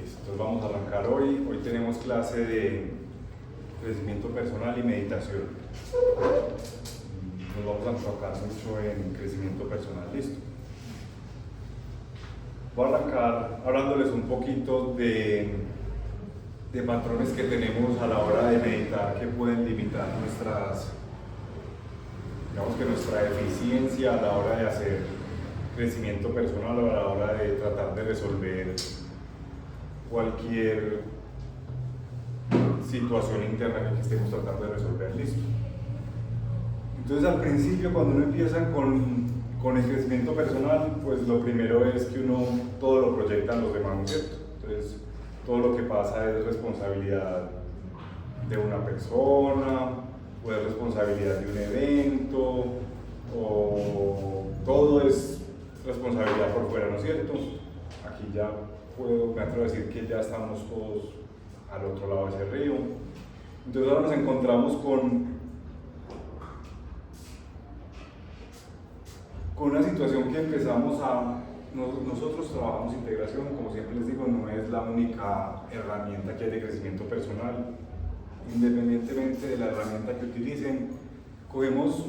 Listo, entonces vamos a arrancar hoy. Hoy tenemos clase de crecimiento personal y meditación. Nos vamos a enfocar mucho en crecimiento personal. Listo. Voy a arrancar hablándoles un poquito de patrones que tenemos a la hora de meditar que pueden limitar nuestra eficiencia a la hora de hacer crecimiento personal o a la hora de tratar de resolver cualquier situación interna que estemos tratando de resolver. Listo. Entonces, al principio, cuando uno empieza con el crecimiento personal, pues lo primero es que uno todo lo proyecta en los demás, ¿no es cierto? Entonces, todo lo que pasa es responsabilidad de una persona, o es responsabilidad de un evento, o todo es responsabilidad por fuera, ¿no es cierto? Aquí ya me atrevo a decir que ya estamos todos al otro lado de ese río. Entonces ahora nos encontramos con una situación que empezamos nosotros trabajamos integración, como siempre les digo, no es la única herramienta que hay de crecimiento personal. Independientemente de la herramienta que utilicen, cogemos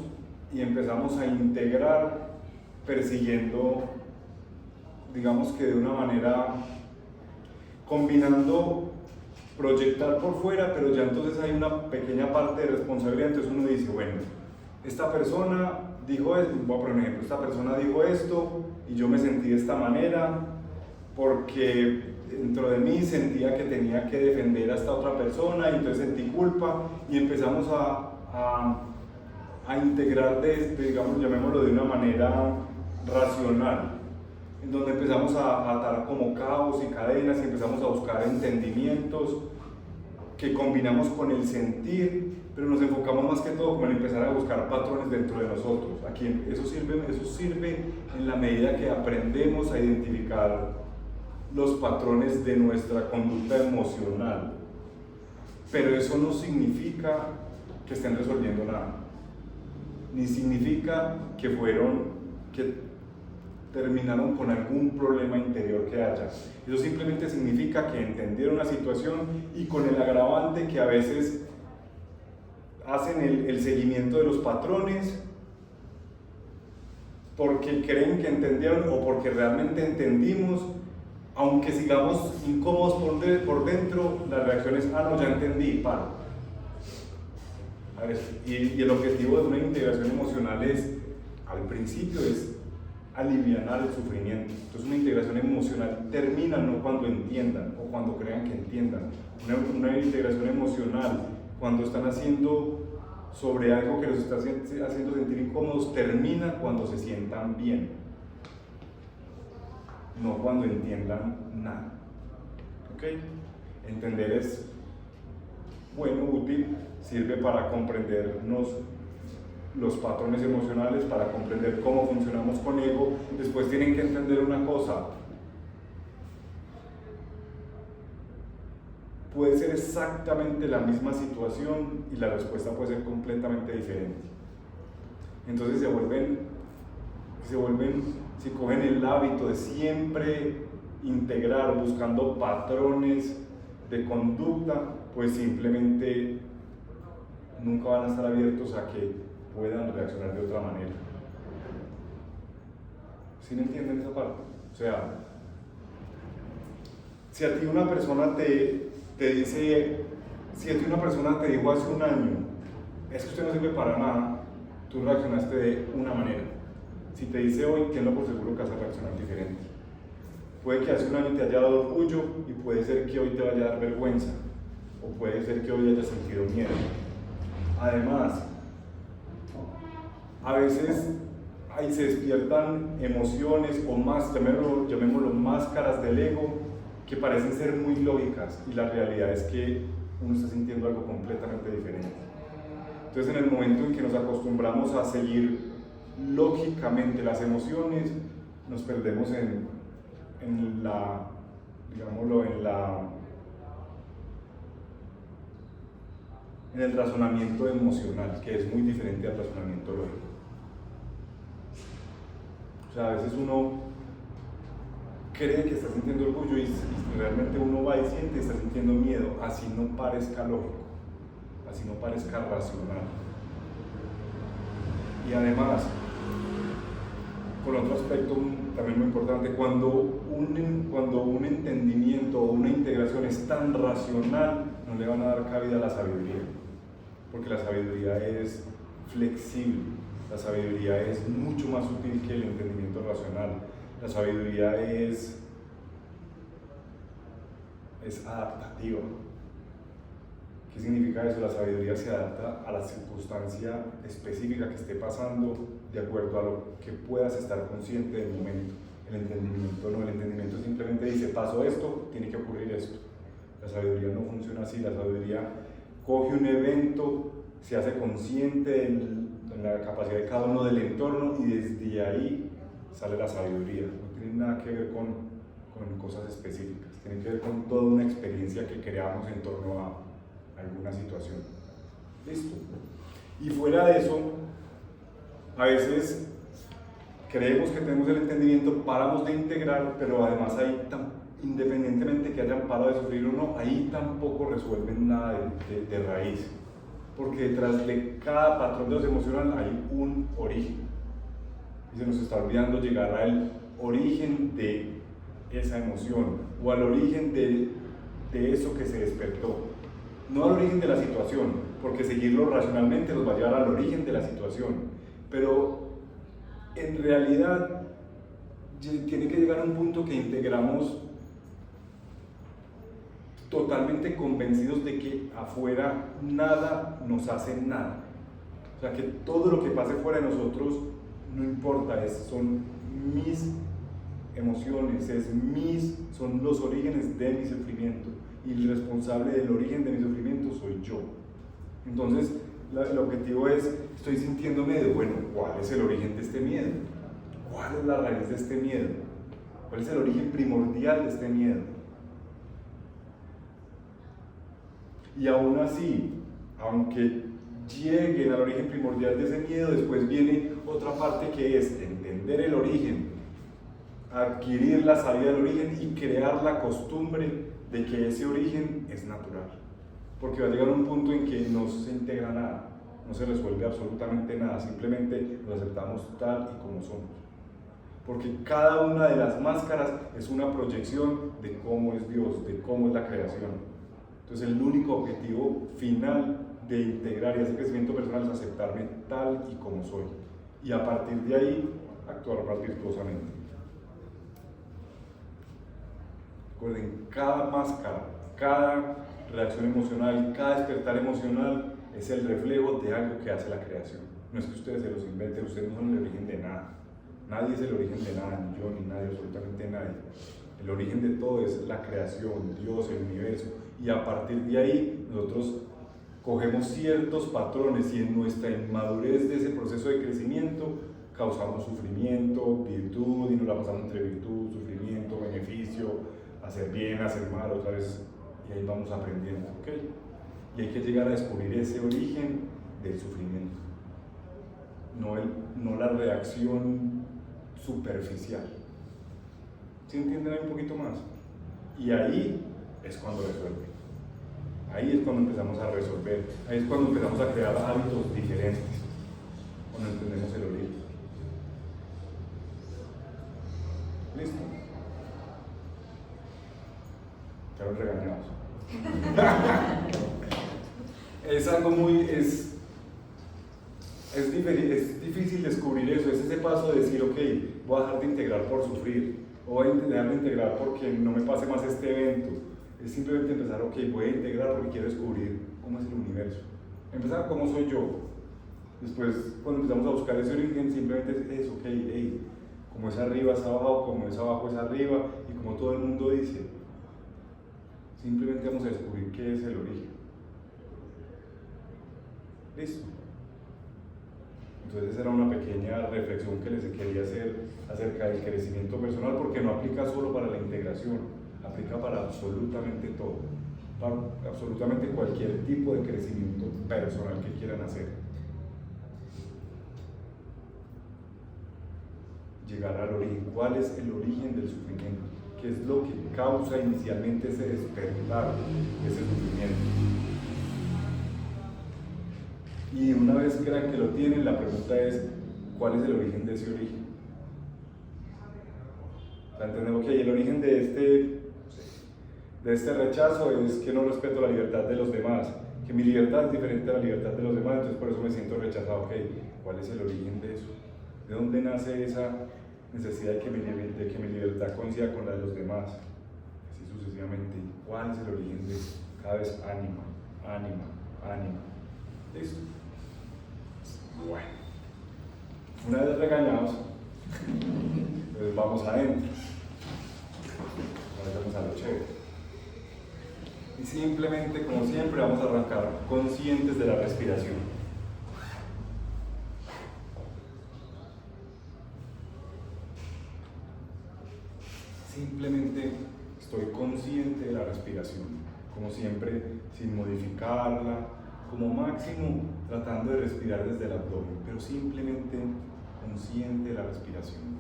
y empezamos a integrar persiguiendo, digamos que de una manera, combinando proyectar por fuera, pero ya entonces hay una pequeña parte de responsabilidad. Entonces uno dice, bueno, esta persona dijo esto, voy a poner un ejemplo, esta persona dijo esto y yo me sentí de esta manera porque dentro de mí sentía que tenía que defender a esta otra persona y entonces sentí culpa y empezamos a integrar digamos, llamémoslo de una manera racional, en donde empezamos a atar como cabos y cadenas y empezamos a buscar entendimientos que combinamos con el sentir, pero nos enfocamos más que todo como en empezar a buscar patrones dentro de nosotros. Aquí eso sirve en la medida que aprendemos a identificar los patrones de nuestra conducta emocional, pero eso no significa que estén resolviendo nada, ni significa que terminaron con algún problema interior que haya. Eso simplemente significa que entendieron la situación y con el agravante que a veces hacen el seguimiento de los patrones porque creen que entendieron o porque realmente entendimos, aunque sigamos incómodos por dentro, la reacción es, no, ya entendí, paro. A ver, y el objetivo de una integración emocional al principio es alivianar el sufrimiento. Entonces una integración emocional termina no cuando entiendan o cuando crean que entiendan. Una integración emocional, cuando están haciendo sobre algo que los está haciendo sentir incómodos, termina cuando se sientan bien, no cuando entiendan nada. ¿Ok? Entender es bueno, útil, sirve para comprendernos los patrones emocionales, para comprender cómo funcionamos con ego. Después tienen que entender una cosa: puede ser exactamente la misma situación y la respuesta puede ser completamente diferente. Entonces si cogen el hábito de siempre integrar buscando patrones de conducta, pues simplemente nunca van a estar abiertos a que puedan reaccionar de otra manera. ¿Sí me entienden esa parte? O sea, si a ti una persona te dijo hace un año, es que usted no sirve para nada, tú reaccionaste de una manera. Si te dice hoy, tenlo por seguro que vas a reaccionar diferente. Puede que hace un año te haya dado orgullo y puede ser que hoy te vaya a dar vergüenza, o puede ser que hoy hayas sentido miedo. Además, a veces ahí se despiertan emociones o más, llamémoslo máscaras del ego, que parecen ser muy lógicas y la realidad es que uno está sintiendo algo completamente diferente. Entonces, en el momento en que nos acostumbramos a seguir lógicamente las emociones, nos perdemos en el razonamiento emocional, que es muy diferente al razonamiento lógico. O sea, a veces uno cree que está sintiendo orgullo y realmente uno va y siente, está sintiendo miedo, así no parezca lógico, así no parezca racional. Y además, con otro aspecto también muy importante, cuando un entendimiento o una integración es tan racional, no le van a dar cabida a la sabiduría, porque la sabiduría es flexible, la sabiduría es mucho más útil que el entendimiento racional, la sabiduría es adaptativa. ¿Qué significa eso? La sabiduría se adapta a la circunstancia específica que esté pasando de acuerdo a lo que puedas estar consciente del momento. El entendimiento no, el entendimiento simplemente dice, pasó esto, tiene que ocurrir esto. La sabiduría no funciona así, la sabiduría coge un evento, se hace consciente de la capacidad de cada uno del entorno y desde ahí sale la sabiduría. No tiene nada que ver con cosas específicas, tiene que ver con toda una experiencia que creamos en torno a alguna situación. ¿Listo? Y fuera de eso, a veces creemos que tenemos el entendimiento, paramos de integrar, pero además ahí, independientemente que hayan parado de sufrir o no, ahí tampoco resuelven nada de raíz. Porque detrás de cada patrón de los emocional hay un origen. Y se nos está olvidando llegar al origen de esa emoción o al origen de eso que se despertó. No al origen de la situación, porque seguirlo racionalmente nos va a llevar al origen de la situación, pero en realidad tiene que llegar a un punto que integramos totalmente convencidos de que afuera nada nos hace nada. O sea, que todo lo que pase fuera de nosotros no importa, son mis emociones, son los orígenes de mi sufrimiento. Y el responsable del origen de mi sufrimiento soy yo. Entonces, el objetivo es, estoy sintiendo miedo. Bueno, ¿cuál es el origen de este miedo? ¿Cuál es la raíz de este miedo? ¿Cuál es el origen primordial de este miedo? Y aún así, aunque lleguen al origen primordial de ese miedo, después viene otra parte que es entender el origen, adquirir la salida del origen y crear la costumbre de que ese origen es natural, porque va a llegar un punto en que no se integra nada, no se resuelve absolutamente nada, simplemente lo aceptamos tal y como somos, porque cada una de las máscaras es una proyección de cómo es Dios, de cómo es la creación. Entonces el único objetivo final de integrar y hacer crecimiento personal es aceptarme tal y como soy, y a partir de ahí actuar más virtuosamente. Recuerden, cada máscara, cada reacción emocional, cada despertar emocional es el reflejo de algo que hace la creación. No es que ustedes se los inventen, ustedes no son el origen de nada. Nadie es el origen de nada, ni yo, ni nadie, absolutamente nadie. El origen de todo es la creación, Dios, el universo. Y a partir de ahí nosotros cogemos ciertos patrones y en nuestra inmadurez de ese proceso de crecimiento causamos sufrimiento, virtud, y nos la pasamos entre virtud, sufrimiento, beneficio, hacer bien, hacer mal, otra vez, y ahí vamos aprendiendo, ¿ok? Y hay que llegar a descubrir ese origen del sufrimiento, no la reacción superficial. ¿Sí entienden ahí un poquito más? Y ahí es cuando resuelve. Ahí es cuando empezamos a resolver, ahí es cuando empezamos a crear hábitos diferentes, cuando entendemos el origen. ¿Listo? Quedaron regañados. Es algo es difícil descubrir eso, es ese paso de decir, ok, voy a dejar de integrar por sufrir, o voy a dejar de integrar porque no me pase más este evento. Es simplemente empezar, ok, voy a integrar porque quiero descubrir cómo es el universo. Empezar cómo soy yo. Después, cuando empezamos a buscar ese origen, simplemente es ok, hey, como es arriba es abajo, como es abajo es arriba, y como todo el mundo dice, simplemente vamos a descubrir qué es el origen. ¿Listo? Entonces esa era una pequeña reflexión que les quería hacer acerca del crecimiento personal, porque no aplica solo para la integración, aplica para absolutamente todo, para absolutamente cualquier tipo de crecimiento personal que quieran hacer. Llegar al origen. ¿Cuál es el origen del sufrimiento? qué es lo que causa inicialmente ese despertar, ese sufrimiento. Y una vez crean que lo tienen, la pregunta es, ¿cuál es el origen de ese origen? O sea, entendemos que el origen de este rechazo es que no respeto la libertad de los demás, que mi libertad es diferente a la libertad de los demás, entonces por eso me siento rechazado. Ok, ¿cuál es el origen de eso? ¿De dónde nace esa necesidad de que mi libertad coincida con la de los demás? Así sucesivamente. ¿Cuál es el origen de eso? Cada vez ánima, ánima, ánima. ¿Listo? Bueno. Una vez regañados, pues vamos adentro. Ahora vamos a lo chévere. Y simplemente, como siempre, vamos a arrancar conscientes de la respiración. Simplemente estoy consciente de la respiración, como siempre, sin modificarla, como máximo tratando de respirar desde el abdomen, pero simplemente consciente de la respiración.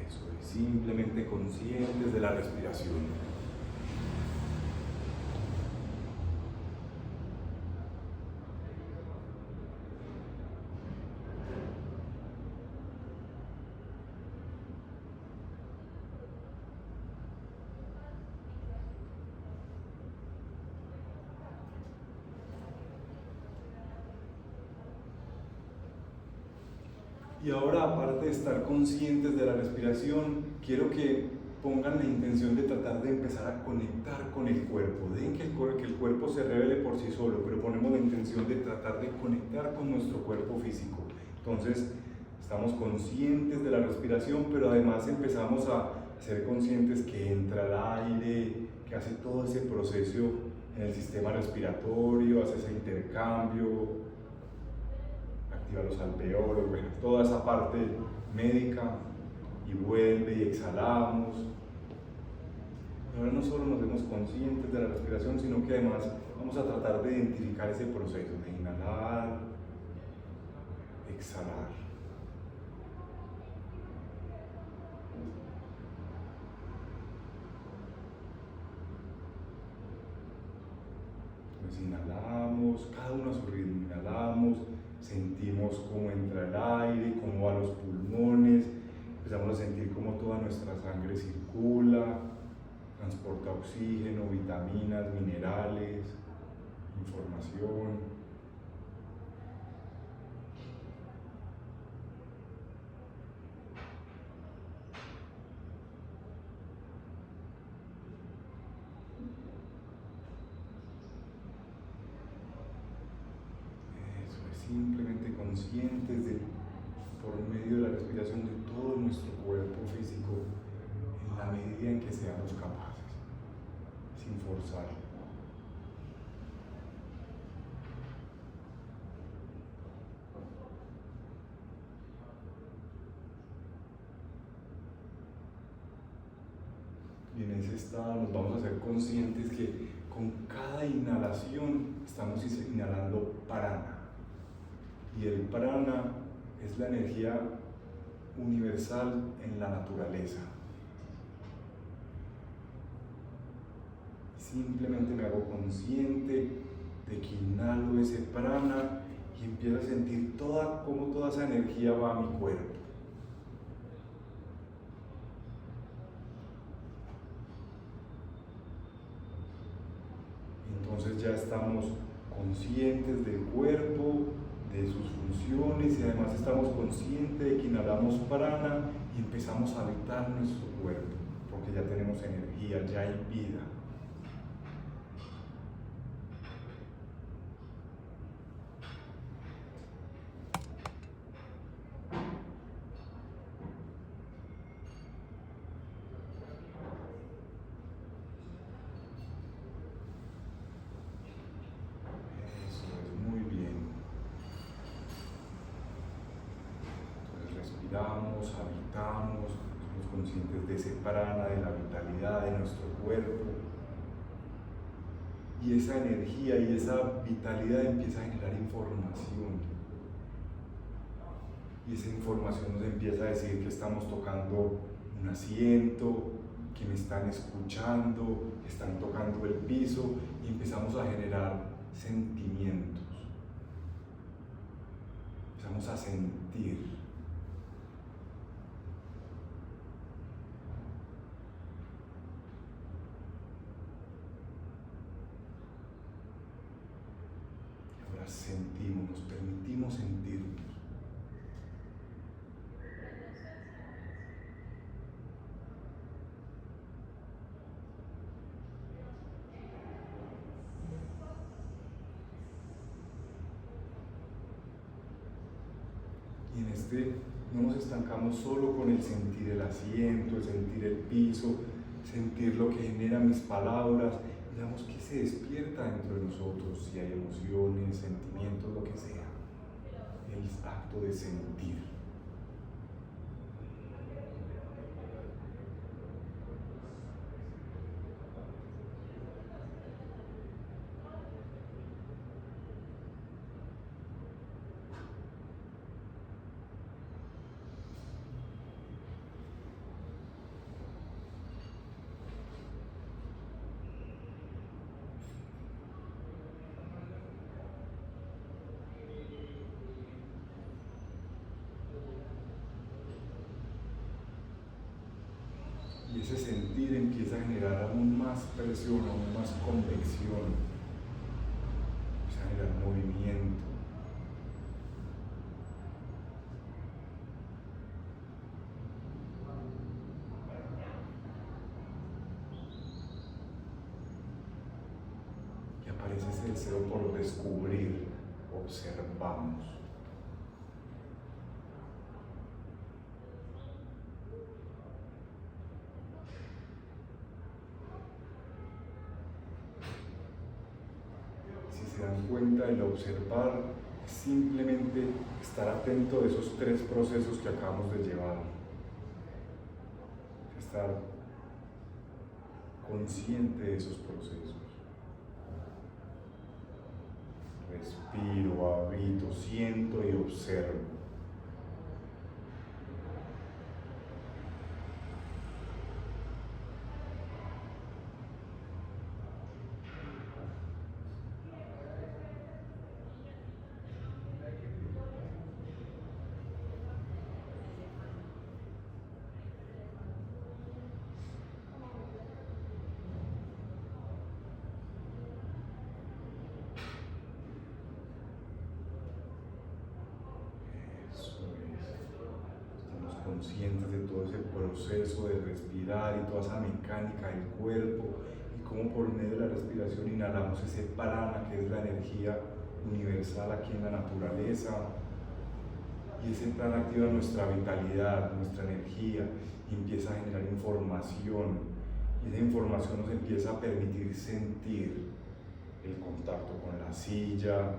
Eso es, simplemente conscientes de la respiración. Y ahora, aparte de estar conscientes de la respiración, quiero que pongan la intención de tratar de empezar a conectar con el cuerpo. Dejen que el cuerpo se revele por sí solo, pero ponemos la intención de tratar de conectar con nuestro cuerpo físico. Entonces, estamos conscientes de la respiración, pero además empezamos a ser conscientes que entra el aire, que hace todo ese proceso en el sistema respiratorio, hace ese intercambio, activa los alveolos, bueno, toda esa parte médica, y vuelve y exhalamos. Y ahora no solo nos vemos conscientes de la respiración, sino que además vamos a tratar de identificar ese proceso de inhalar, exhalar. Entonces inhalamos, cada uno a su ritmo, inhalamos, sentimos cómo entra el aire, cómo va a los pulmones, empezamos a sentir cómo toda nuestra sangre circula, transporta oxígeno, vitaminas, minerales, información. Eso es, simplemente conscientes de, por medio de la respiración, de todo nuestro cuerpo físico, en la medida en que seamos capaces, sin forzar. Y en ese estado nos vamos a ser conscientes que con cada inhalación estamos inhalando prana. Y el prana es la energía universal en la naturaleza. Simplemente me hago consciente de que inhalo ese prana y empiezo a sentir cómo toda esa energía va a mi cuerpo. Entonces ya estamos conscientes del cuerpo, de sus funciones, y además estamos conscientes de que inhalamos prana y empezamos a habitar nuestro cuerpo, porque ya tenemos energía, ya hay vida. Respiramos, habitamos, somos conscientes de ese prana, de la vitalidad de nuestro cuerpo, y esa energía y esa vitalidad empieza a generar información. Y esa información nos empieza a decir que estamos tocando un asiento, que me están escuchando, que están tocando el piso, y empezamos a generar sentimientos. Empezamos a sentir. Y ahora sentimos, nos permitimos sentirnos. Y en este no nos estancamos solo con el sentir el asiento, el sentir el piso, sentir lo que generan mis palabras. Digamos que se despierta dentro de nosotros, si hay emociones, sentimientos, lo que sea. El acto de sentir. Y ese sentir empieza a generar aún más presión, aún más convección, empieza a generar movimiento. Y aparece ese deseo por descubrir, observamos. Se dan cuenta, el observar es simplemente estar atento de esos tres procesos que acabamos de llevar. Estar consciente de esos procesos. Respiro, habito, siento y observo. Conscientes de todo ese proceso de respirar y toda esa mecánica del cuerpo y cómo por medio de la respiración inhalamos ese prana que es la energía universal aquí en la naturaleza, y ese prana activa nuestra vitalidad, nuestra energía, y empieza a generar información, y esa información nos empieza a permitir sentir el contacto con la silla,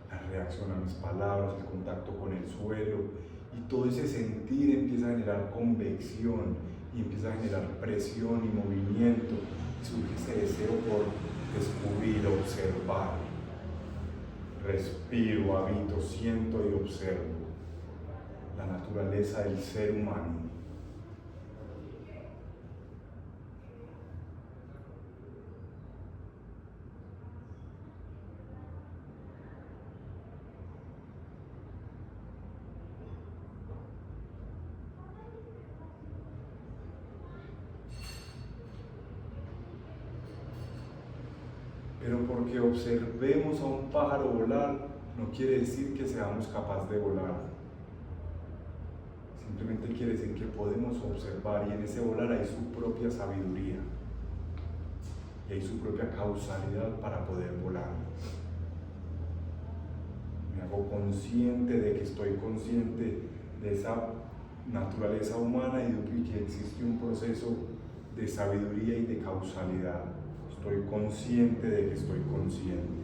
la reacción a mis palabras, el contacto con el suelo. Y todo ese sentir empieza a generar convección y empieza a generar presión y movimiento. Y surge ese deseo por descubrir, observar. Respiro, habito, siento y observo la naturaleza del ser humano. Pero porque observemos a un pájaro volar, no quiere decir que seamos capaces de volar. Simplemente quiere decir que podemos observar, y en ese volar hay su propia sabiduría. Y hay su propia causalidad para poder volar. Me hago consciente de que estoy consciente de esa naturaleza humana y que existe un proceso de sabiduría y de causalidad. Estoy consciente de que estoy consciente.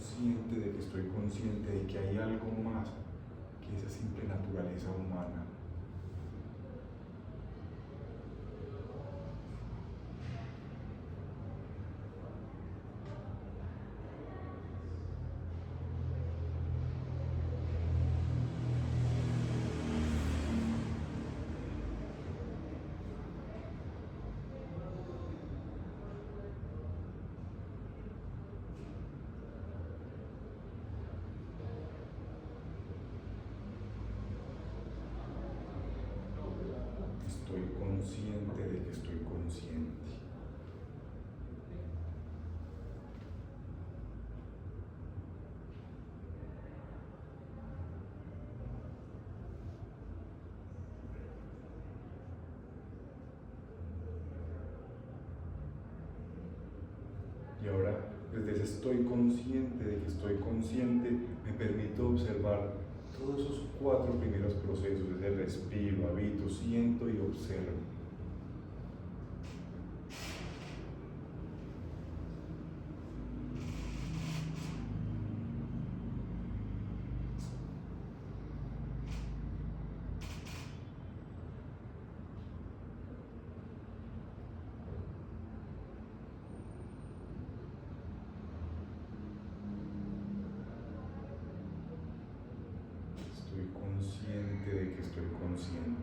consciente de que estoy consciente de que hay algo más que esa simple naturaleza humana. Estoy consciente de que estoy consciente. Y ahora, desde ese estoy consciente de que estoy consciente, me permito observar todos esos 4 primeros procesos, desde el respiro, habito, siento y observo. Estoy consciente de que estoy consciente.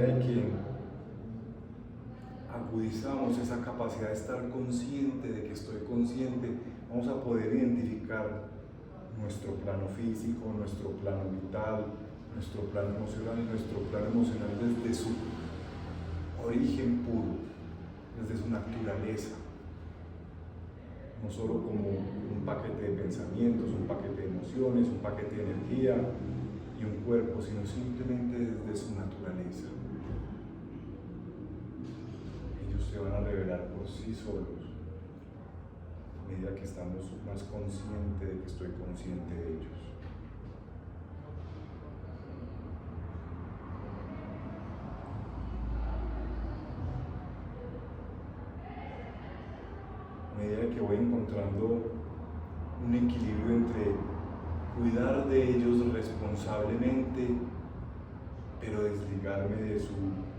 Que agudizamos esa capacidad de estar consciente de que estoy consciente, vamos a poder identificar nuestro plano físico, nuestro plano vital, nuestro plano emocional y nuestro plano emocional desde su origen puro, desde su naturaleza, no solo como un paquete de pensamientos, un paquete de emociones, un paquete de energía y un cuerpo, sino simplemente desde su naturaleza. Se van a revelar por sí solos a medida que estamos más conscientes de que estoy consciente de ellos. A medida que voy encontrando un equilibrio entre cuidar de ellos responsablemente, pero desligarme de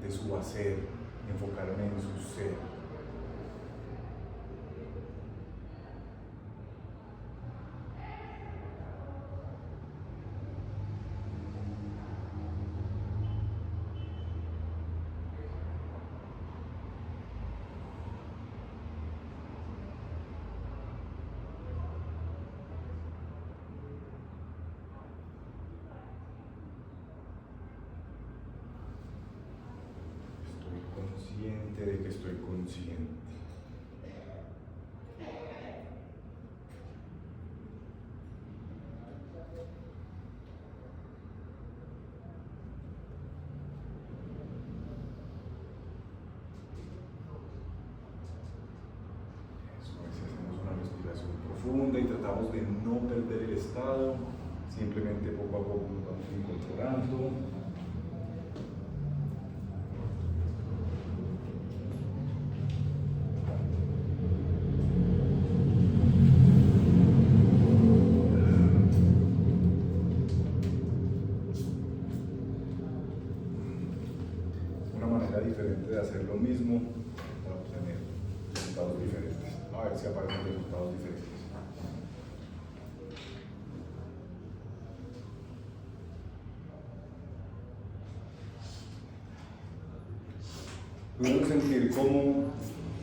su hacer, enfocarme en su ser. Consciente de que estoy consciente. Eso, a veces hacemos una respiración profunda y tratamos de no perder el estado, simplemente poco a poco nos vamos incorporando. Diferente de hacer lo mismo para obtener resultados diferentes. A ver si aparecen resultados diferentes. Podemos sentir cómo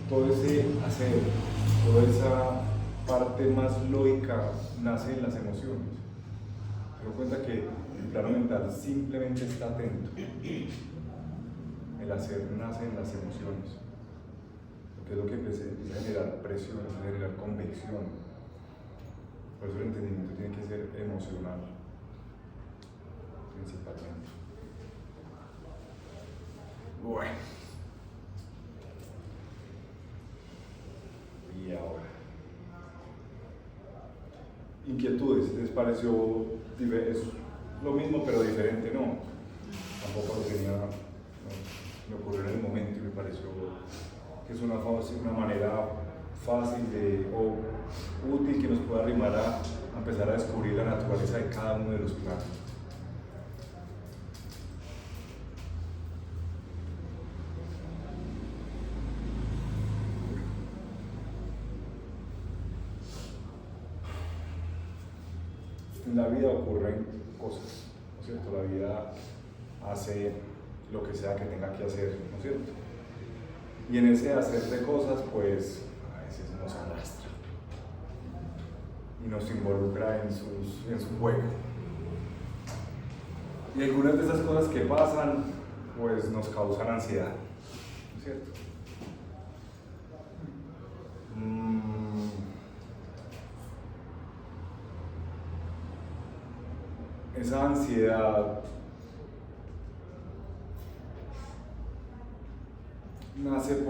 todo ese hacer, toda esa parte más lógica nace en las emociones. Se dan cuenta que el plano mental simplemente está atento. El hacer nace en las emociones, porque es lo que empieza a generar presión, empieza a generar convicción. Por eso el entendimiento tiene que ser emocional, principalmente. Bueno. Y ahora. Inquietudes, ¿les pareció es lo mismo pero diferente? No, tampoco lo tenía, no, me ocurrió en el momento y me pareció que es una manera fácil o útil que nos pueda arrimar a empezar a descubrir la naturaleza de cada uno de los planos. En la vida ocurren cosas, ¿no es cierto? La vida hace lo que sea que tenga que hacer, ¿no es cierto? Y en ese hacer de cosas, pues a veces nos arrastra y nos involucra en su juego. Y algunas de esas cosas que pasan, pues nos causan ansiedad, ¿no es cierto? Esa ansiedad nace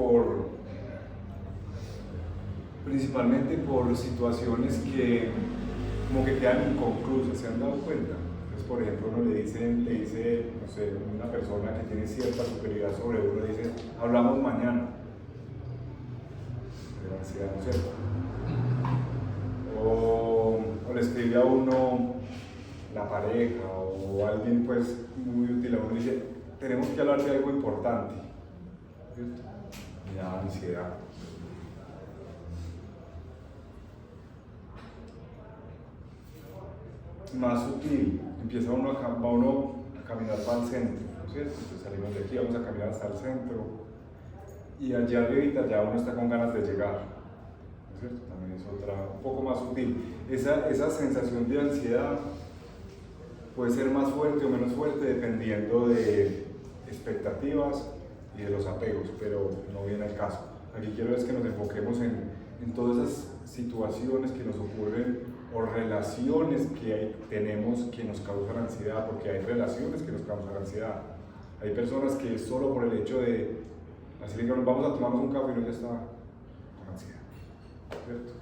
principalmente por situaciones que como que quedan inconclusas, ¿se han dado cuenta? Entonces, por ejemplo, uno le dice, no sé, una persona que tiene cierta superioridad sobre uno, le dice, hablamos mañana. De la ansiedad, ¿no es cierto? O le escribe a uno la pareja o alguien pues muy útil a uno y dice, tenemos que hablar de algo importante, ¿cierto? Y da ansiedad. Más sutil, va uno a caminar para el centro, ¿no es cierto? Entonces salimos de aquí, vamos a caminar hasta el centro y allá arriba ya uno está con ganas de llegar, ¿no es cierto? También es un poco más sutil. Esa sensación de ansiedad puede ser más fuerte o menos fuerte dependiendo de expectativas y de los apegos, pero no viene al caso. Aquí quiero es que nos enfoquemos en todas esas situaciones que nos ocurren o relaciones que tenemos que nos causan ansiedad, porque hay relaciones que nos causan ansiedad. Hay personas que solo por el hecho de así que nos vamos a tomarnos un café y uno ya está con ansiedad, ¿cierto?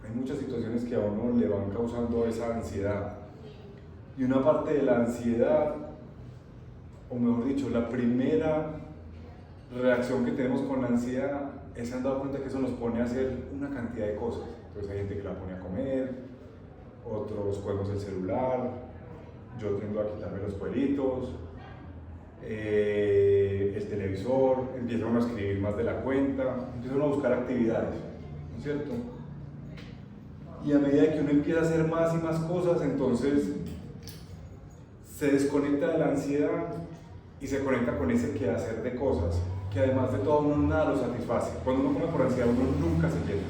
Hay muchas situaciones que a uno le van causando esa ansiedad. Y una parte de la ansiedad, o mejor dicho, la primera reacción que tenemos con la ansiedad es se han dado cuenta que eso nos pone a hacer una cantidad de cosas. Entonces hay gente que la pone a comer, otros juegos el celular, yo tiendo a quitarme los cueritos, el televisor, empieza uno a escribir más de la cuenta, empieza uno a buscar actividades, ¿no es cierto? Y a medida que uno empieza a hacer más y más cosas, entonces se desconecta de la ansiedad y se conecta con ese quehacer de cosas, que además de todo uno nada lo satisface. Cuando uno come por ansiedad uno nunca se llena,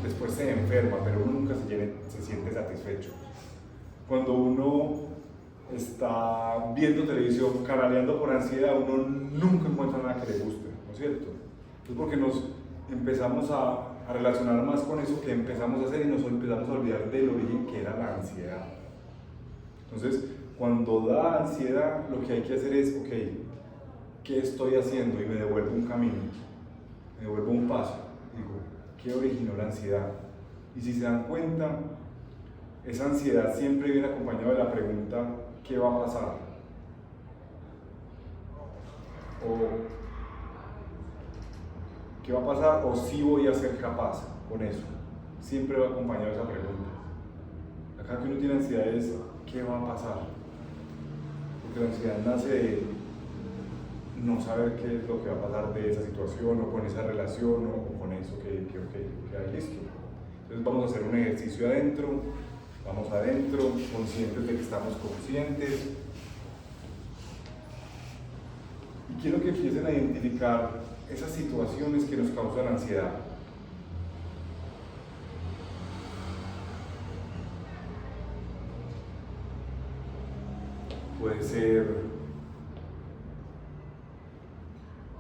después se enferma, pero uno nunca se siente satisfecho. Cuando uno está viendo televisión, canaleando por ansiedad, uno nunca encuentra nada que le guste, ¿no es cierto? Es porque nos empezamos a relacionar más con eso que empezamos a hacer y nos empezamos a olvidar del origen que era la ansiedad. Entonces, cuando da ansiedad, lo que hay que hacer es, ok, ¿qué estoy haciendo? Y me devuelvo un camino, me devuelvo un paso. Digo, ¿qué originó la ansiedad? Y si se dan cuenta, esa ansiedad siempre viene acompañada de la pregunta, ¿qué va a pasar? O ¿qué va a pasar? O si voy a ser capaz con eso. Siempre va acompañado de esa pregunta. Acá que uno tiene ansiedad es, ¿qué va a pasar? Porque la ansiedad nace de no saber qué es lo que va a pasar de esa situación o con esa relación o con eso que hay listo. Entonces vamos a hacer un ejercicio adentro, vamos adentro, conscientes de que estamos conscientes. Y quiero que empiecen a identificar esas situaciones que nos causan ansiedad. Puede ser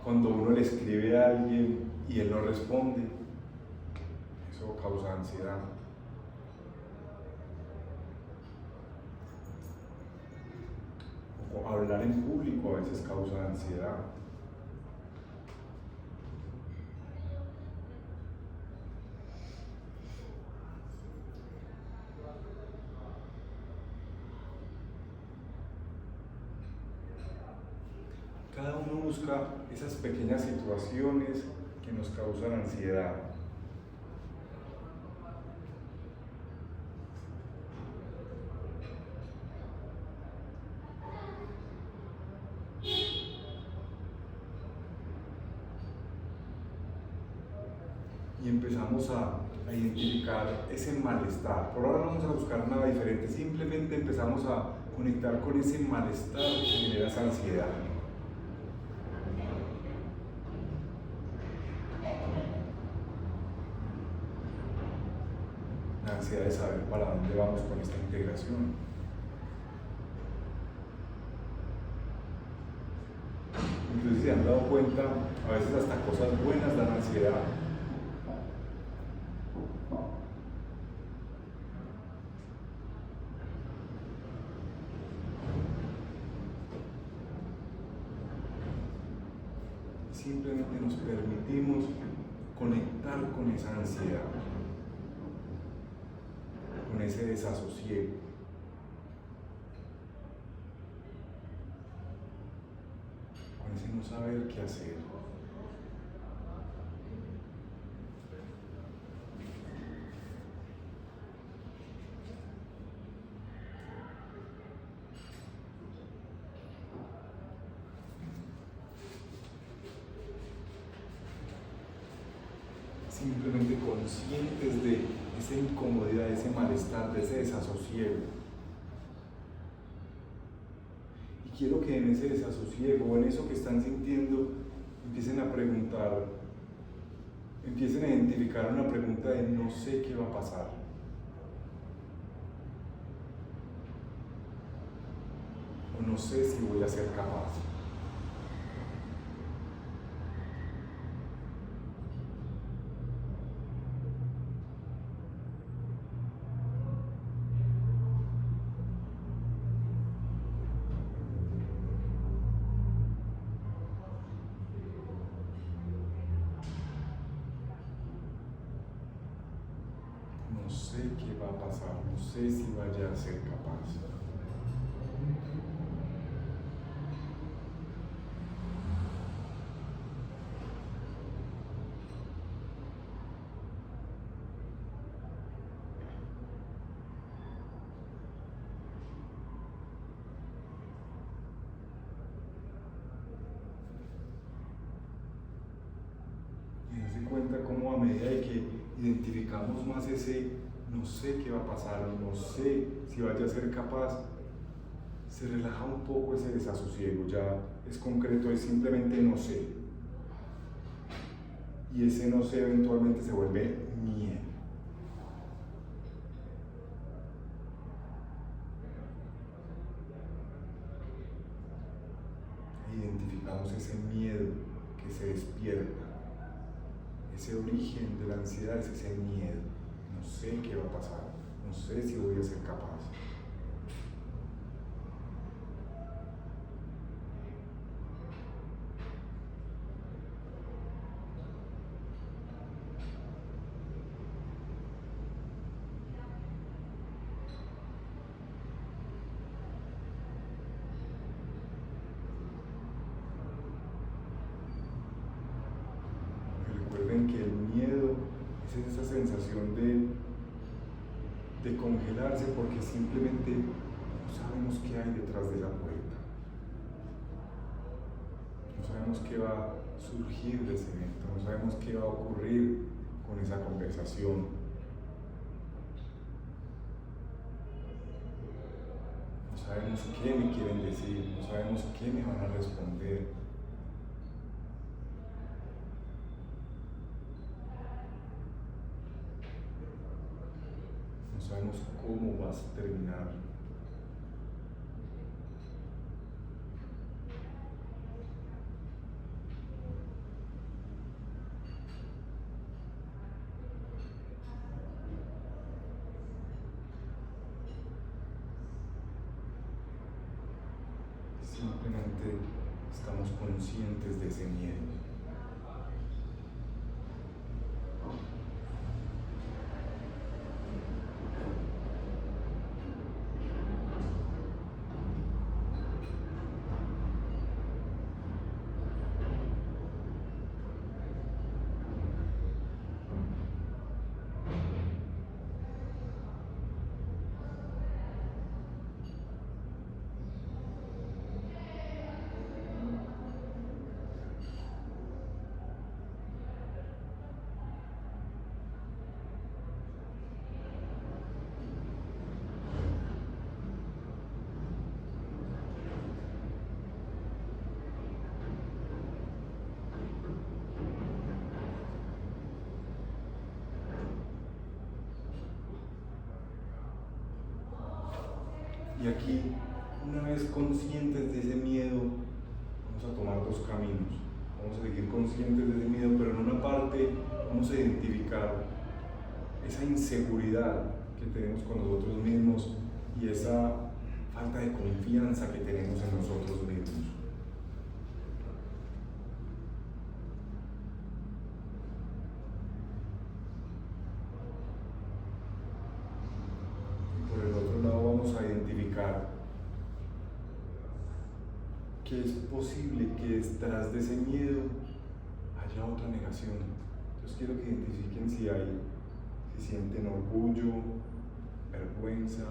cuando uno le escribe a alguien y él no responde. Eso Eso causa ansiedad. O hablar en público a veces causa ansiedad. Cada uno busca esas pequeñas situaciones que nos causan ansiedad. Y empezamos a identificar ese malestar. Por ahora no vamos a buscar nada diferente, simplemente empezamos a conectar con ese malestar que genera esa ansiedad. La ansiedad de saber para dónde vamos con esta integración. Entonces, si se han dado cuenta, a veces hasta cosas buenas dan ansiedad. Simplemente nos permitimos conectar con esa ansiedad, con ese desasosiego. Con ese no saber qué hacer. Simplemente conscientes de esa incomodidad, de ese malestar, de ese desasosiego. Y quiero que en ese desasosiego, o en eso que están sintiendo, empiecen a preguntar, empiecen a identificar una pregunta de no sé qué va a pasar. O no sé si voy a ser capaz. No sé qué va a pasar, no sé si vaya a ser capaz. Y darse cuenta cómo a medida de que identificamos más ese no sé qué va a pasar, no sé si vaya a ser capaz, se relaja un poco ese desasosiego, ya es concreto, es simplemente no sé. Y ese no sé eventualmente se vuelve miedo. Identificamos ese miedo que se despierta. Ese origen de la ansiedad es ese miedo. No sé qué va a pasar, no sé si voy a ser capaz. Recuerden que el miedo es esa sensación de congelarse porque simplemente no sabemos qué hay detrás de la puerta. No sabemos qué va a surgir de ese evento, no sabemos qué va a ocurrir con esa conversación. No sabemos qué me quieren decir, no sabemos qué me van a responder. No sabemos cómo vas a terminar. simplemente estamos conscientes de ese miedo. Y aquí, una vez conscientes de ese miedo, vamos a tomar dos caminos. Vamos a seguir conscientes de ese miedo, pero en una parte vamos a identificar esa inseguridad que tenemos con nosotros mismos y esa falta de confianza que tenemos en nosotros mismos. Y por el otro lado vamos a identificar que es posible que detrás de ese miedo haya otra negación. Entonces quiero que identifiquen si sienten orgullo, vergüenza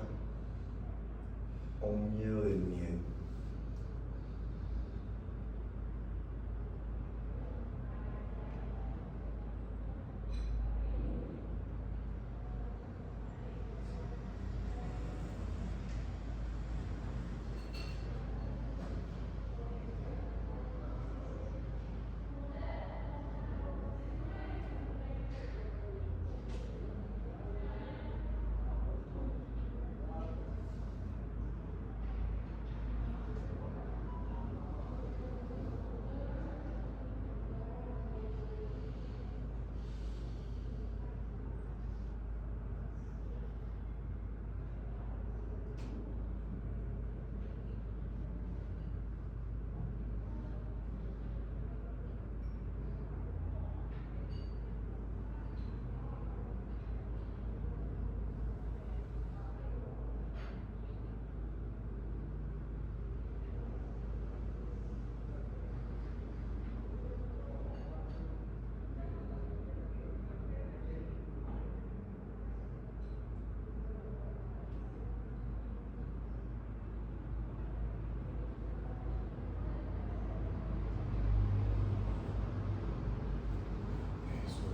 o un miedo del miedo.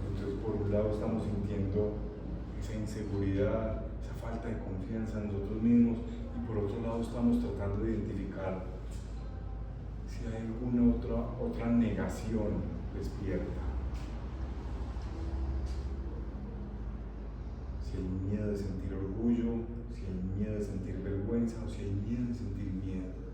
Entonces, por un lado estamos sintiendo esa inseguridad, esa falta de confianza en nosotros mismos, y por otro lado estamos tratando de identificar si hay alguna otra negación despierta. Si hay miedo de sentir orgullo, si hay miedo de sentir vergüenza o si hay miedo de sentir miedo.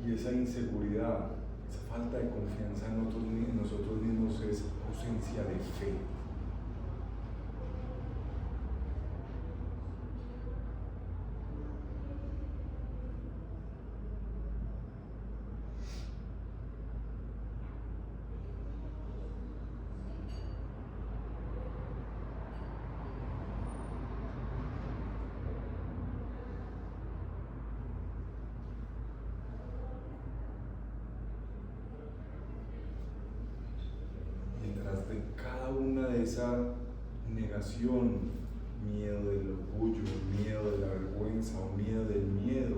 Y esa inseguridad, esa falta de confianza en nosotros mismos es ausencia de fe. De cada una de esa negación miedo del orgullo, miedo de la vergüenza o miedo del miedo,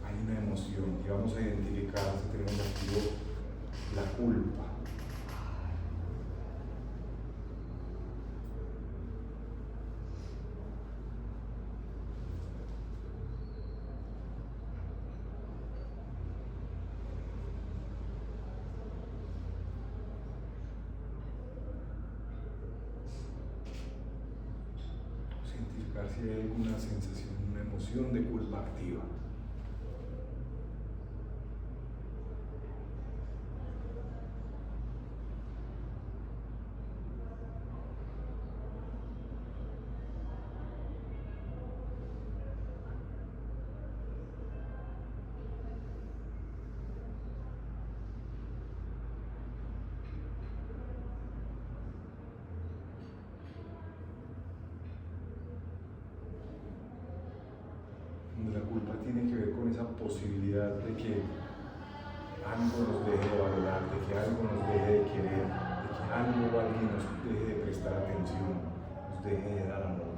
hay una emoción y vamos a identificar si tenemos activo la culpa. Identificar si hay alguna sensación, una emoción de culpa activa. Donde la culpa tiene que ver con esa posibilidad de que algo nos deje de valorar, de que algo nos deje de querer, de que algo o alguien nos deje de prestar atención, nos deje de dar amor,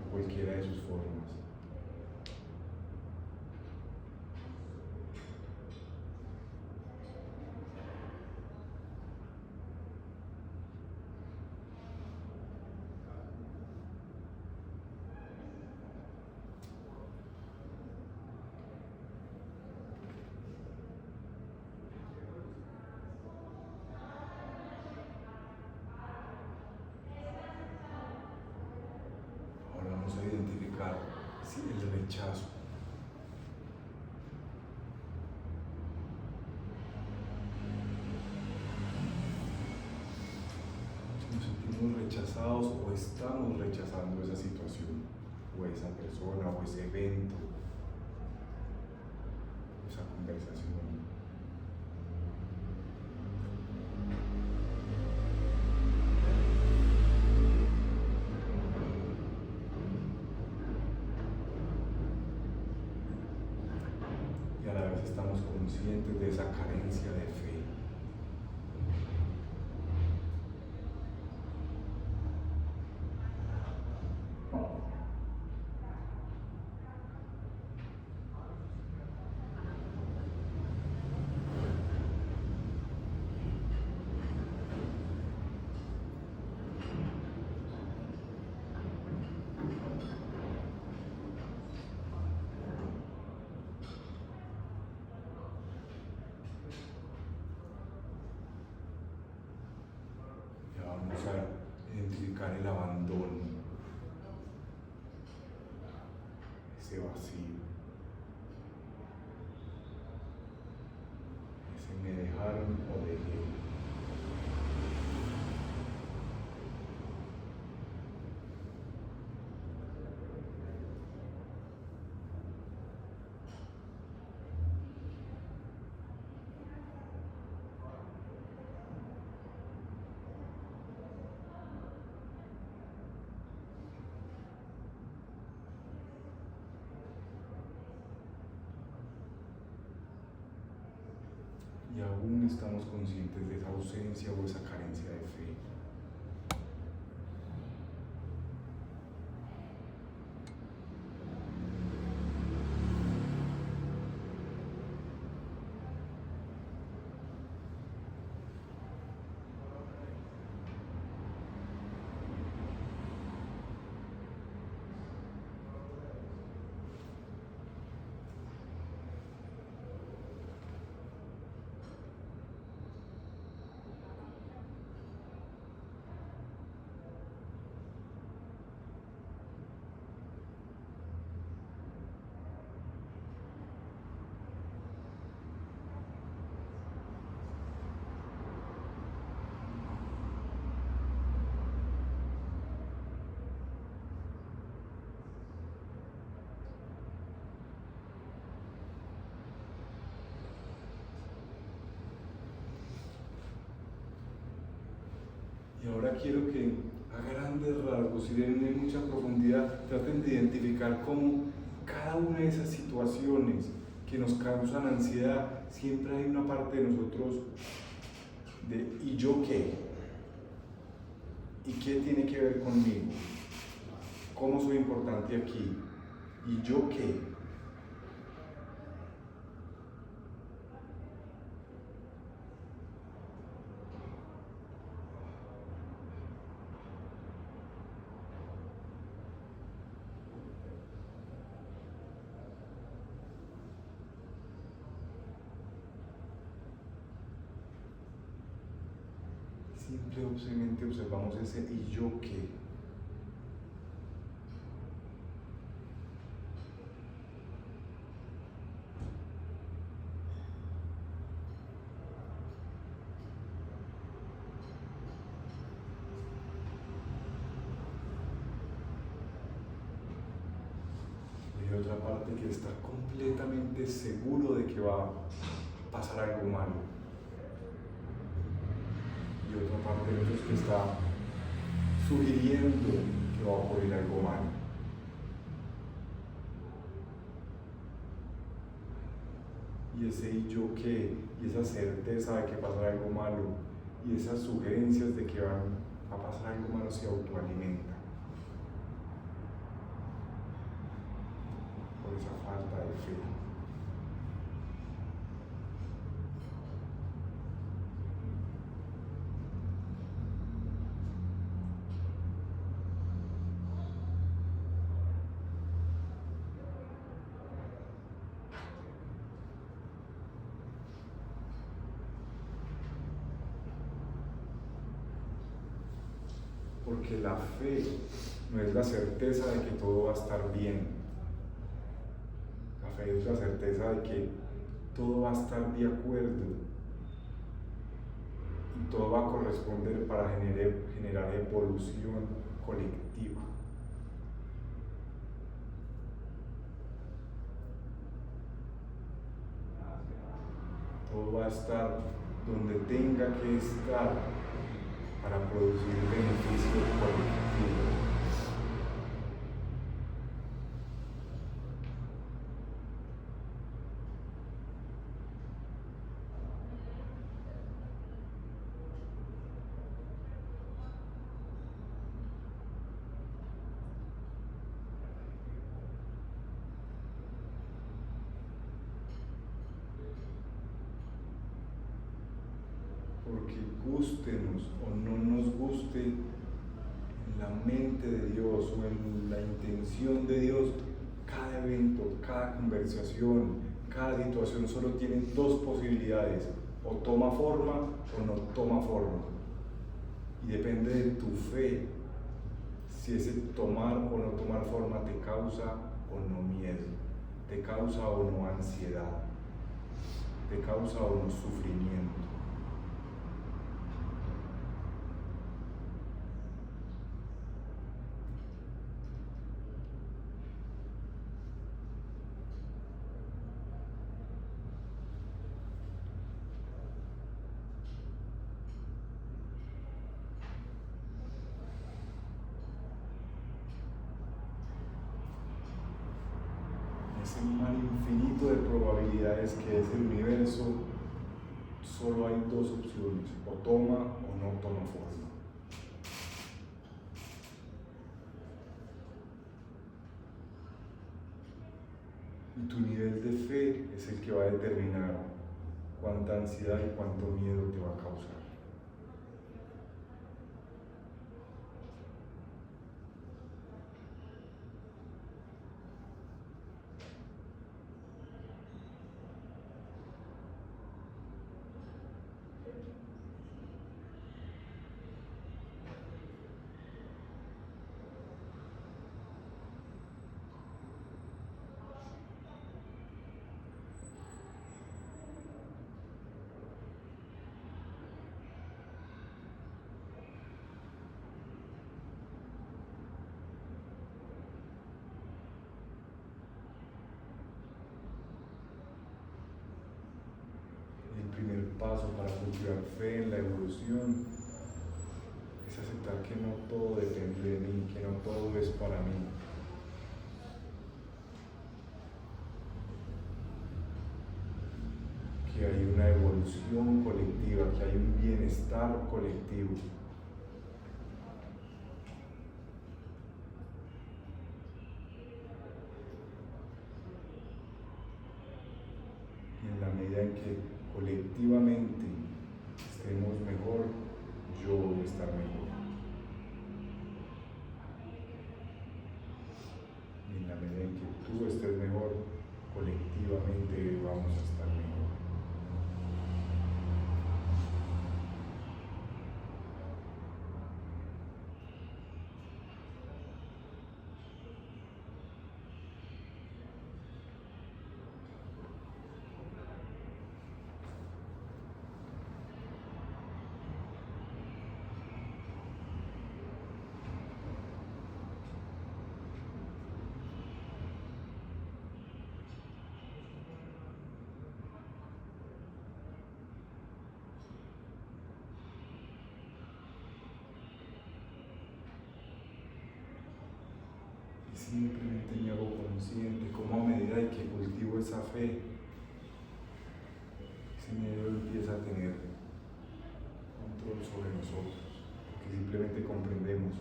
en cualquiera de sus formas. Ahora vamos a identificar si el rechazo. Nos sentimos rechazados o estamos rechazando esa situación, o esa persona, o ese evento, esa conversación. Y a la vez estamos conscientes de esa carencia de fe. Vamos a identificar el abandono, ese vacío, ese me dejaron o dejé. Y aún estamos conscientes de esa ausencia o esa carencia de fe. Y ahora quiero que a grandes rasgos y en mucha profundidad traten de identificar cómo cada una de esas situaciones que nos causan ansiedad, siempre hay una parte de nosotros de ¿y yo qué? ¿Y qué tiene que ver conmigo? ¿Cómo soy importante aquí? ¿Y yo qué? Simplemente observamos ese ¿y yo qué? Y otra parte que está completamente seguro de que va a pasar algo malo. Y otra parte de ellos que está sugiriendo que va a ocurrir algo malo. Y ese ¿y yo qué? Y esa certeza de que pasará algo malo y esas sugerencias de que va a pasar algo malo se autoalimentan por esa falta de fe. Porque la fe no es la certeza de que todo va a estar bien. La fe es la certeza de que todo va a estar de acuerdo y todo va a corresponder para generar evolución colectiva. Todo va a estar donde tenga que estar para producir beneficio colectivo. Porque gústenos o no nos guste en la mente de Dios o en la intención de Dios, cada evento, cada conversación, cada situación solo tiene dos posibilidades: o toma forma o no toma forma. Y depende de tu fe si ese tomar o no tomar forma te causa o no miedo, te causa o no ansiedad, te causa o no sufrimiento. Ese mar infinito de probabilidades que es el universo, solo hay dos opciones: o toma o no toma forma. Y tu nivel de fe es el que va a determinar cuánta ansiedad y cuánto miedo te va a causar. El primer paso para cultivar fe en la evolución es aceptar que no todo depende de mí, que no todo es para mí. Que hay una evolución colectiva, que hay un bienestar colectivo. medida en que colectivamente estemos mejor, yo voy a estar mejor. Y en la medida en que tú estés mejor, colectivamente vamos a estar mejor. Simplemente me hago consciente cómo a medida de que cultivo esa fe, ese miedo empieza a tener control sobre nosotros, porque simplemente comprendemos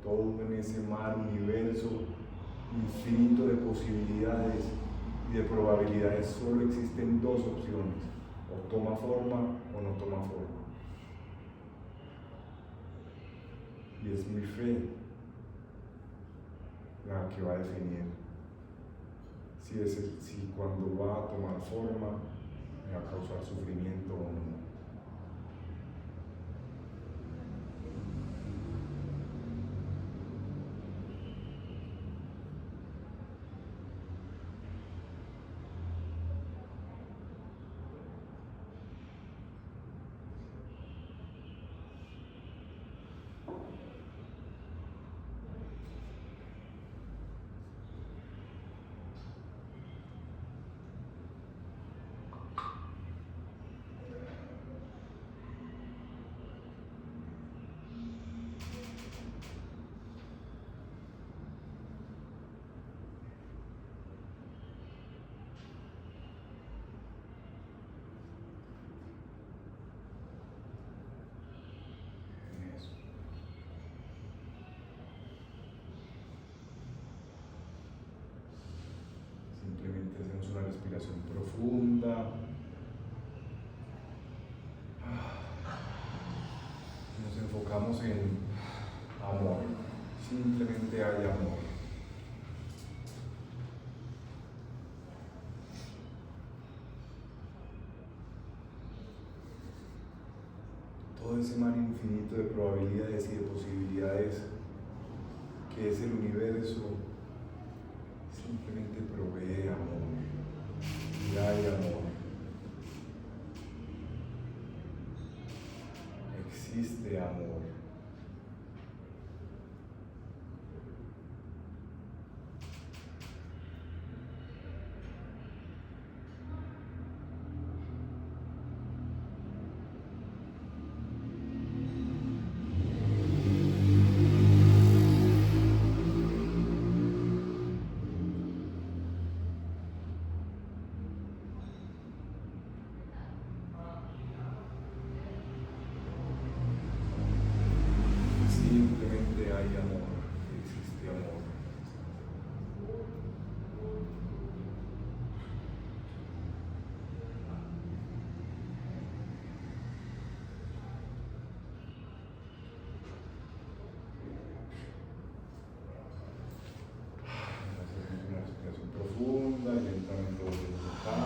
todo en ese mar, universo infinito de posibilidades y de probabilidades. Solo existen dos opciones: o toma forma o no toma forma. Y es mi fe la que va a definir si cuando va a tomar forma me va a causar sufrimiento o no. Simplemente hacemos una respiración profunda. Nos enfocamos en amor. Simplemente hay amor. Todo ese mar infinito de probabilidades y de posibilidades que es el universo simplemente provee amor. Y hay amor. Existe amor. Simplemente hay amor, existe amor. Hacemos una respiración profunda y lentamente volvemos acá.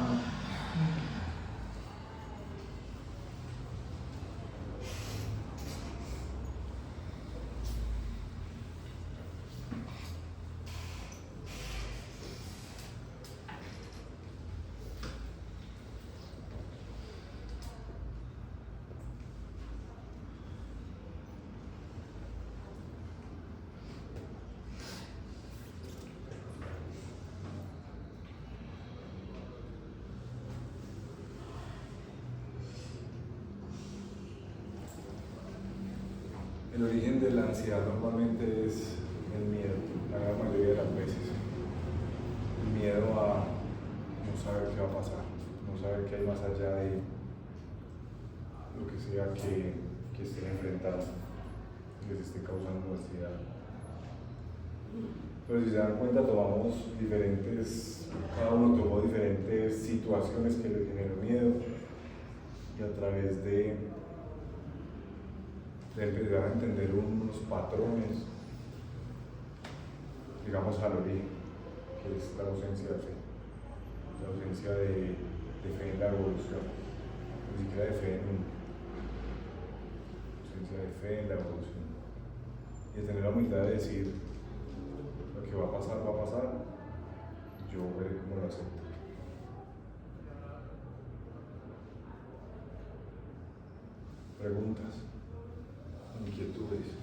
El origen de la ansiedad normalmente es el miedo, la gran mayoría de las veces. El miedo a no saber qué va a pasar, no saber qué hay más allá de lo que sea que estén enfrentando, que les esté causando ansiedad. Pero si se dan cuenta, cada uno tomó diferentes situaciones que le generó miedo y a través de empezar a entender unos patrones, digamos al origen, que es la ausencia de fe, la ausencia de fe en la evolución, ni siquiera de fe en uno, ausencia de fe en la evolución. Y de tener la humildad de decir, lo que va a pasar, yo veré cómo lo acepto. Preguntas, inquietudes.